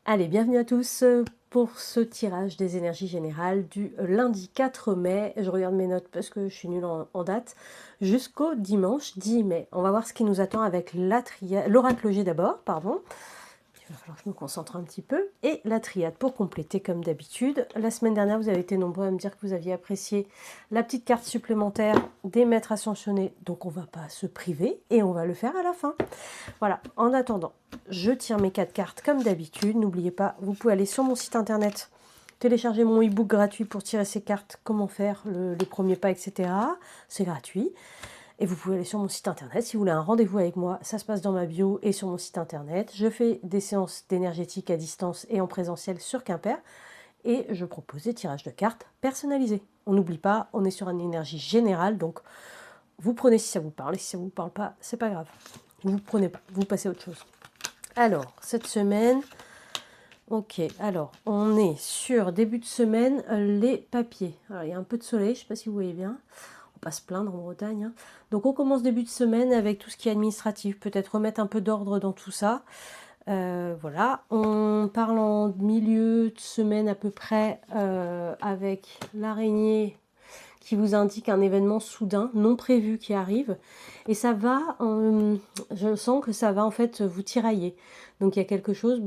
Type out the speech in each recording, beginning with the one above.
Allez, bienvenue à tous pour ce tirage des énergies générales du lundi 4 mai. Je regarde mes notes parce que je suis nulle en date. Jusqu'au dimanche 10 mai. On va voir ce qui nous attend avec l'oracle G d'abord, pardon. Il va falloir que je me concentre un petit peu. Et la triade pour compléter comme d'habitude. La semaine dernière, vous avez été nombreux à me dire que vous aviez apprécié la petite carte supplémentaire des maîtres ascensionnés. Donc on ne va pas se priver et on va le faire à la fin. Voilà, en attendant, je tire mes 4 cartes comme d'habitude. N'oubliez pas, vous pouvez aller sur mon site internet, télécharger mon e-book gratuit pour tirer ces cartes, comment faire, les premiers pas, etc. C'est gratuit. Et vous pouvez aller sur mon site internet si vous voulez un rendez-vous avec moi. Ça se passe dans ma bio et sur mon site internet. Je fais des séances d'énergétique à distance et en présentiel sur Quimper. Et je propose des tirages de cartes personnalisés. On n'oublie pas, on est sur une énergie générale. Donc, vous prenez si ça vous parle. Et si ça ne vous parle pas, c'est pas grave. Vous prenez pas, vous passez à autre chose. Alors, cette semaine, ok, alors, on est sur début de semaine, les papiers. Alors, il y a un peu de soleil, je ne sais pas si vous voyez bien. On va pas se plaindre en Bretagne, hein. Donc, on commence début de semaine avec tout ce qui est administratif. Peut-être remettre un peu d'ordre dans tout ça. Voilà, on parle en milieu de semaine à peu près avec l'araignée qui vous indique un événement soudain, non prévu qui arrive. Et ça va, je sens que ça va en fait vous tirailler. Donc il y a quelque chose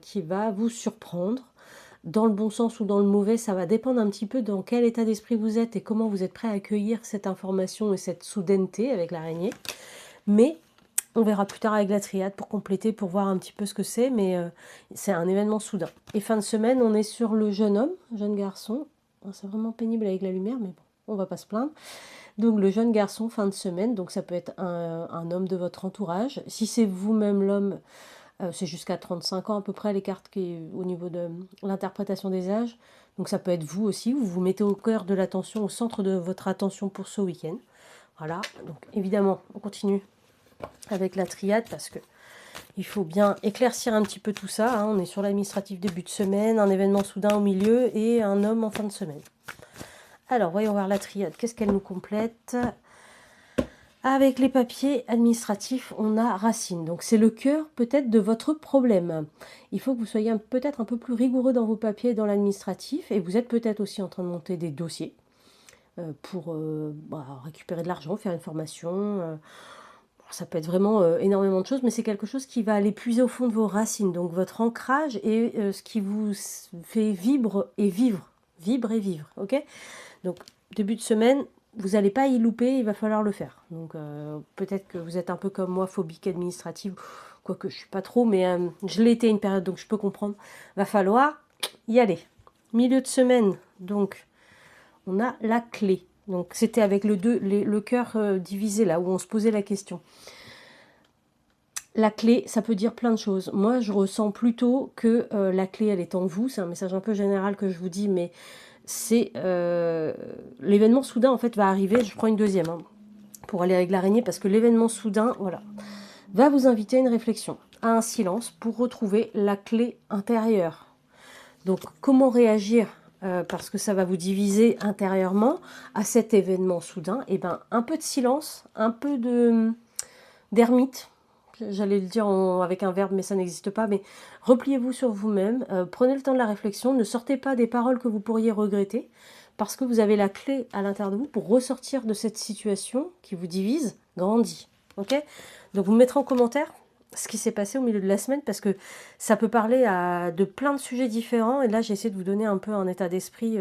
qui va vous surprendre. Dans le bon sens ou dans le mauvais, ça va dépendre un petit peu dans quel état d'esprit vous êtes et comment vous êtes prêt à accueillir cette information et cette soudaineté avec l'araignée. Mais on verra plus tard avec la triade pour compléter, pour voir un petit peu ce que c'est, mais c'est un événement soudain. Et fin de semaine, on est sur le jeune homme, jeune garçon. C'est vraiment pénible avec la lumière, mais bon, on va pas se plaindre. Donc le jeune garçon, fin de semaine, donc ça peut être un homme de votre entourage. Si c'est vous-même l'homme, c'est jusqu'à 35 ans à peu près les cartes qui au niveau de l'interprétation des âges. Donc ça peut être vous aussi, vous vous mettez au cœur de l'attention, au centre de votre attention pour ce week-end. Voilà, donc évidemment, on continue avec la triade parce que il faut bien éclaircir un petit peu tout ça, hein. On est sur l'administratif début de semaine, un événement soudain au milieu et un homme en fin de semaine. Alors, voyons voir la triade. Qu'est-ce qu'elle nous complète? Avec les papiers administratifs, on a racine. Donc, c'est le cœur peut-être de votre problème. Il faut que vous soyez peut-être un peu plus rigoureux dans vos papiers dans l'administratif. Et vous êtes peut-être aussi en train de monter des dossiers pour récupérer de l'argent, faire une formation. Ça peut être vraiment énormément de choses, mais c'est quelque chose qui va aller puiser au fond de vos racines. Donc, votre ancrage est ce qui vous fait vibrer et vivre. Vibrer et vivre, ok? Donc, début de semaine, vous n'allez pas y louper, il va falloir le faire. Donc, peut-être que vous êtes un peu comme moi, phobique administrative, quoique je ne suis pas trop, mais je l'ai été une période, donc je peux comprendre. Va falloir y aller. Milieu de semaine, donc, on a la clé. Donc, c'était avec le cœur divisé, là, où on se posait la question. La clé, ça peut dire plein de choses. Moi, je ressens plutôt que la clé, elle est en vous. C'est un message un peu général que je vous dis, mais c'est l'événement soudain en fait va arriver. Je prends une deuxième pour aller avec l'araignée parce que l'événement soudain, voilà, va vous inviter à une réflexion, à un silence pour retrouver la clé intérieure. Donc comment réagir parce que ça va vous diviser intérieurement à cet événement soudain? Et ben un peu de silence, un peu d'ermite. J'allais le dire avec un verbe, mais ça n'existe pas. Mais repliez-vous sur vous-même, prenez le temps de la réflexion, ne sortez pas des paroles que vous pourriez regretter, parce que vous avez la clé à l'intérieur de vous pour ressortir de cette situation qui vous divise, grandie. Ok? Donc vous mettrez en commentaire ce qui s'est passé au milieu de la semaine, parce que ça peut parler de plein de sujets différents, et là j'ai essayé de vous donner un peu un état d'esprit